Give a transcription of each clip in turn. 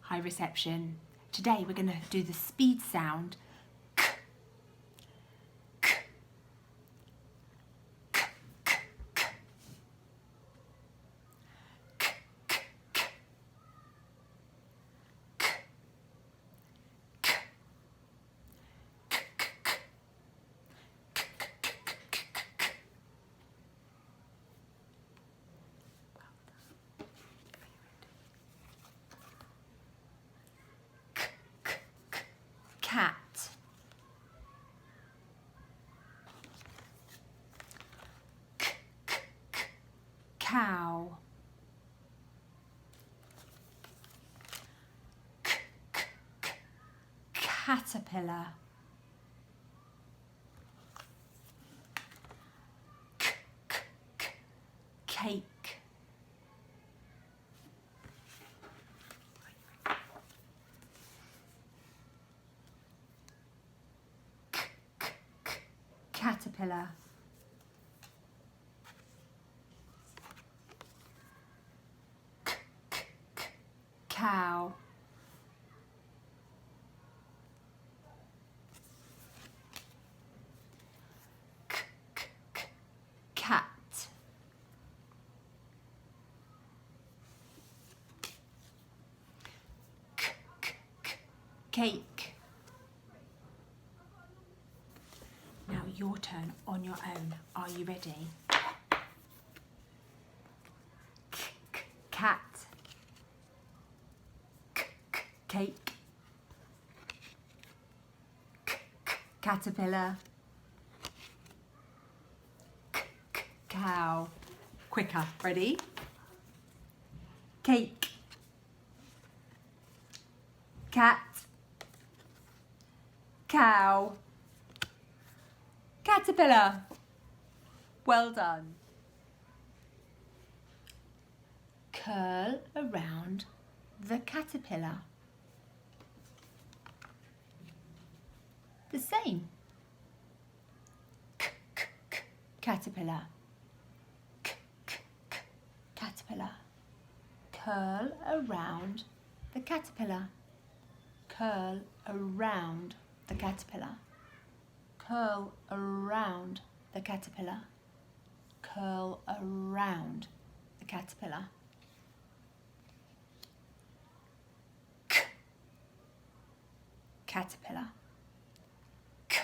High reception. Today we're going to do the speed sound. K, k, k, k, k. K, k, k. K, k. Cat. K, k, k. Cow. K, k, k. Caterpillar. K, k, k. Cake. Caterpillar. K, k, k. Cow. K, k, k. Cat. K, k, k. Cake. Now your turn on your own. Are you ready? K, k, cat. K, k, cake. K, k, caterpillar. K, k, cow. Quicker. Ready? Cake. Cat. Cow. Caterpillar. Well done. Curl around the caterpillar. The same. K, k, k. Caterpillar. K, k, k. Caterpillar. Curl around the caterpillar. Curl around the caterpillar. Curl around the caterpillar. Curl around the caterpillar. K. Caterpillar. K.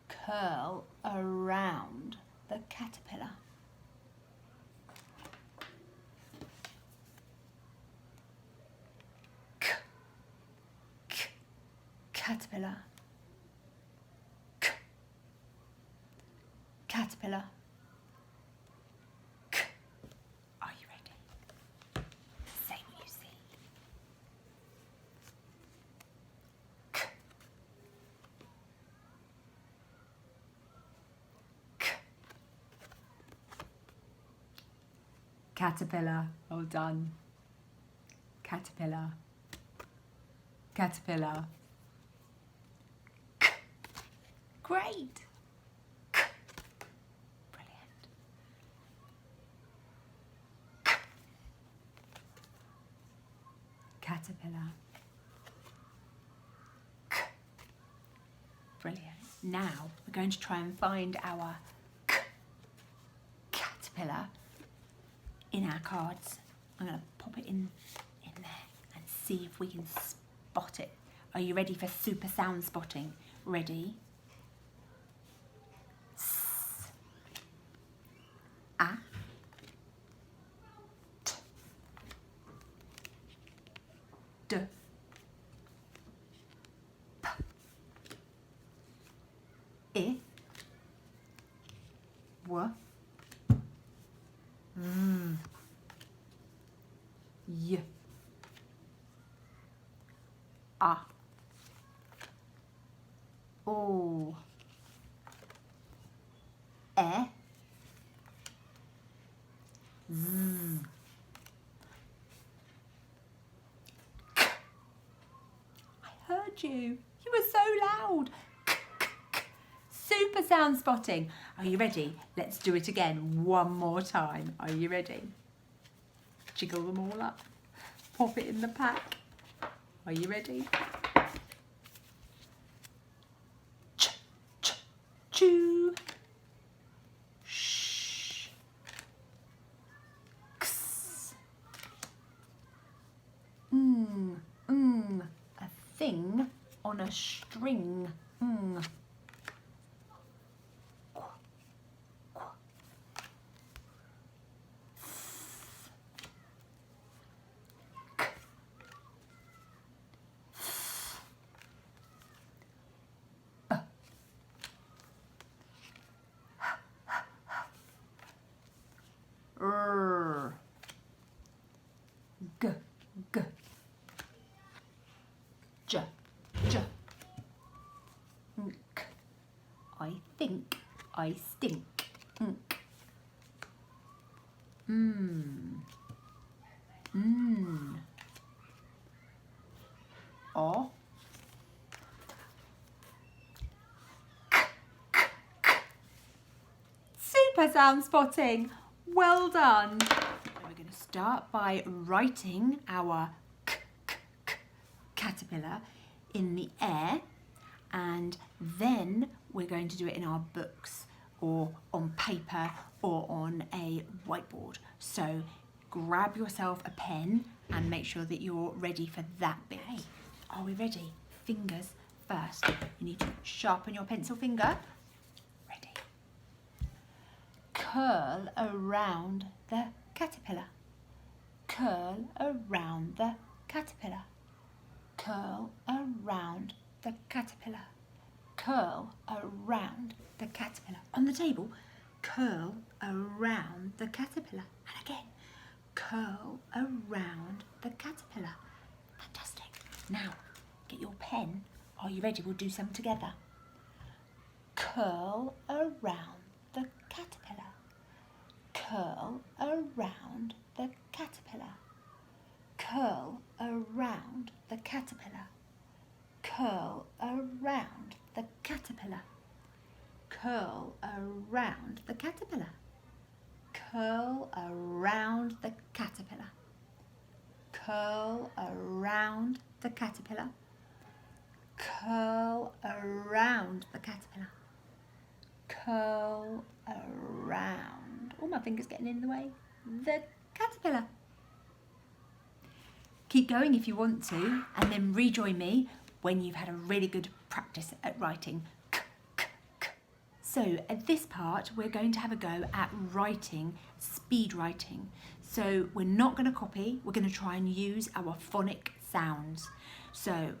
Curl around the caterpillar. K. K. Caterpillar. K. Caterpillar. K. Are you ready? Say what you see. K. K. Caterpillar. Well done. Caterpillar. Caterpillar. K. Great. K. Brilliant. K. Caterpillar. K. Brilliant. Now we're going to try and find our K. Caterpillar in our cards. I'm going to pop it in there and see if we can spot it. Are you ready for super sound spotting? Ready? S, a, t, d, p, I, w, v, y, a, o, e, z, k. I heard you. You were so loud. K, k, k. Super sound spotting. Are you ready? Let's do it again one more time. Are you ready? Jiggle them all up. Pop it in the pack. Are you ready? Chew. Shh. X. A thing on a string. G, g. J, j. Nk. I think I stink. Nk. O. Super sound spotting. Well done. We're going to start by writing our caterpillar in the air, and then we're going to do it in our books or on paper or on a whiteboard. So grab yourself a pen and make sure that you're ready for that bit. Okay. Are we ready? Fingers first. You need to sharpen your pencil finger. Ready. Curl around the caterpillar. Curl around the caterpillar. Curl around the caterpillar. Curl around the caterpillar. On the table, curl around the caterpillar. And again, curl around the caterpillar. Fantastic. Now, get your pen. Are you ready? We'll do some together. Curl around the caterpillar. Curl around the caterpillar. Curl around the caterpillar. Curl around the caterpillar. Curl around the caterpillar. Curl around the caterpillar. Curl around the caterpillar. Curl around the caterpillar. Curl around. Oh, my finger's getting in the way. The caterpillar. Keep going if you want to, and then rejoin me when you've had a really good practice at writing k, k, k. So at this part, we're going to have a go at writing, speed writing. So we're not going to copy, we're going to try and use our phonic sounds. So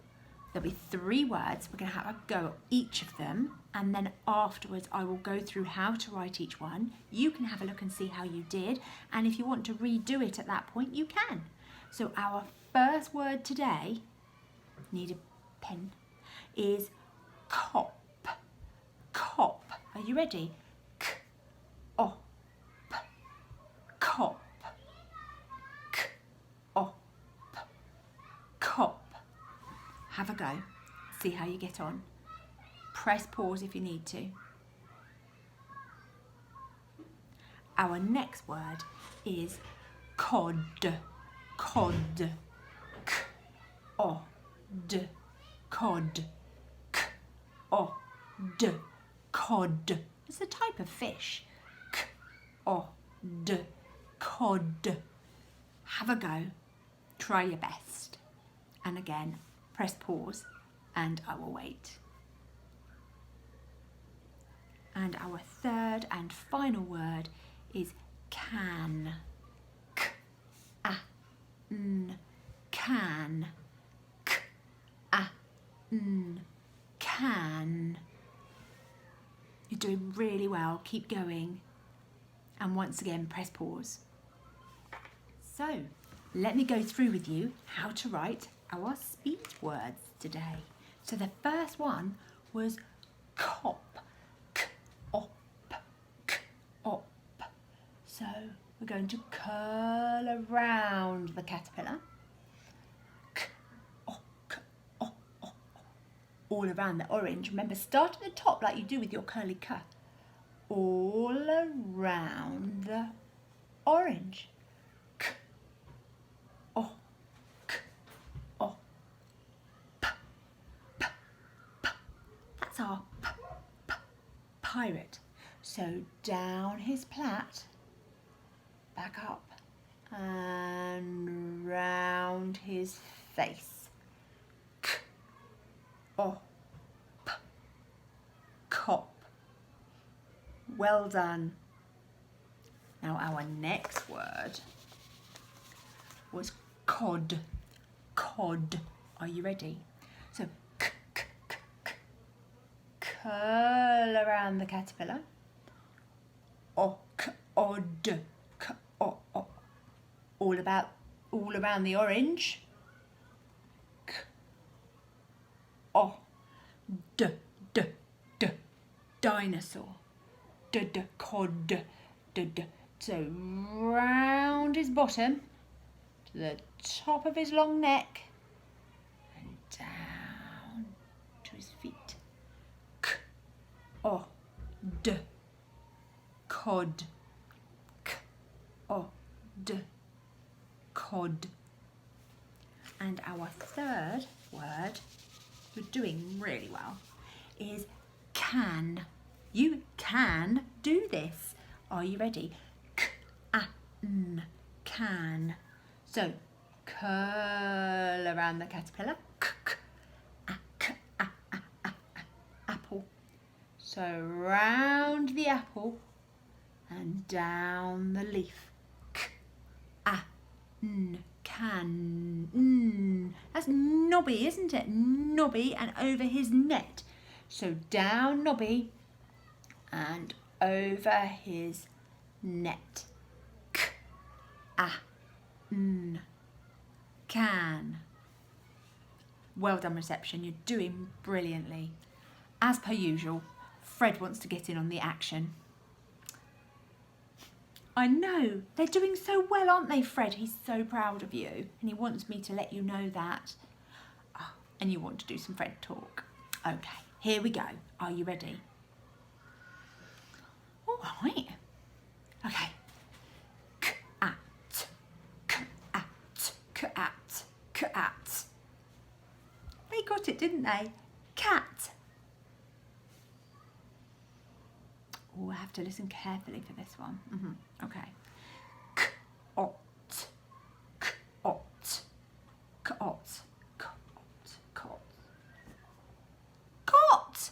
there'll be 3 words, we're going to have a go at each of them, and then afterwards I will go through how to write each one. You can have a look and see how you did, and if you want to redo it at that point, you can. So our first word today, need a pen, is cop. Cop. Are you ready? K, op, cop. K, op, cop. Have a go. See how you get on. Press pause if you need to. Our next word is cod. Cod. K, o, d. Cod. K, o, d. Cod. It's a type of fish. K, o, d. Cod. Have a go. Try your best. And again, press pause and I will wait. And our third and final word is can. K, a, n, can. K, a, n, can. You're doing really well. Keep going. And once again, press pause. So, let me go through with you how to write our speed words today. So the first one was cop. K, op, k, op. So we're going to curl around the caterpillar. K, op, k, op, op. All around the orange. Remember, start at the top like you do with your curly K. All around the orange. K, pirate. So down his plait, back up and round his face. K-o-p, cop. Well done. Now our next word was cod. Cod. Are you ready? So curl around the caterpillar. Od. All around the orange. Dinosaur. Cod. So round his bottom to the top of his long neck and down to his feet. Cod. Cod. And our third word, you're doing really well, is can. You can do this. Are you ready? K-a-n, can. So curl around the caterpillar. Apple. So round the apple and down the leaf. K-a-n, can. That's Nobby, isn't it? Nobby, and over his net. So down Nobby and over his net. K-a-n, can. Well done, reception. You're doing brilliantly. As per usual, Fred wants to get in on the action. I know, they're doing so well, aren't they, Fred? He's so proud of you and he wants me to let you know that. Oh, and you want to do some Fred talk. Okay, here we go. Are you ready? All right. Okay. Cat, cat, cat, cat. They got it, didn't they? Cat. Oh, I have to listen carefully for this one. Okay. Cot, cot, cot, cot, cot. Cot!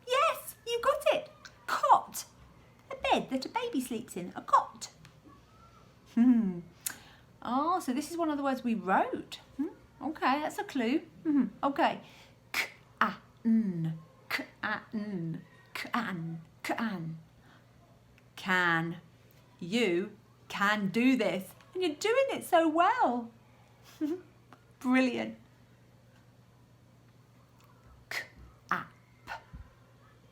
Yes, you got it. Cot. A bed that a baby sleeps in. A cot. Oh, so this is one of the words we wrote. Okay, that's a clue. Okay. K-a-n, k-a-n. Can. You can do this. And you're doing it so well. Brilliant. Cap.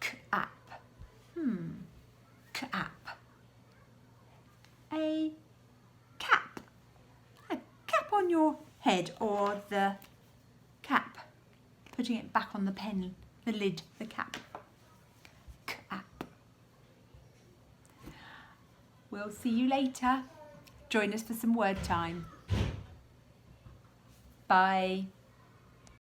Cap. Cap. A cap. A cap on your head, or the cap. Putting it back on the pen, the lid, the cap. We'll see you later. Join us for some word time. Bye.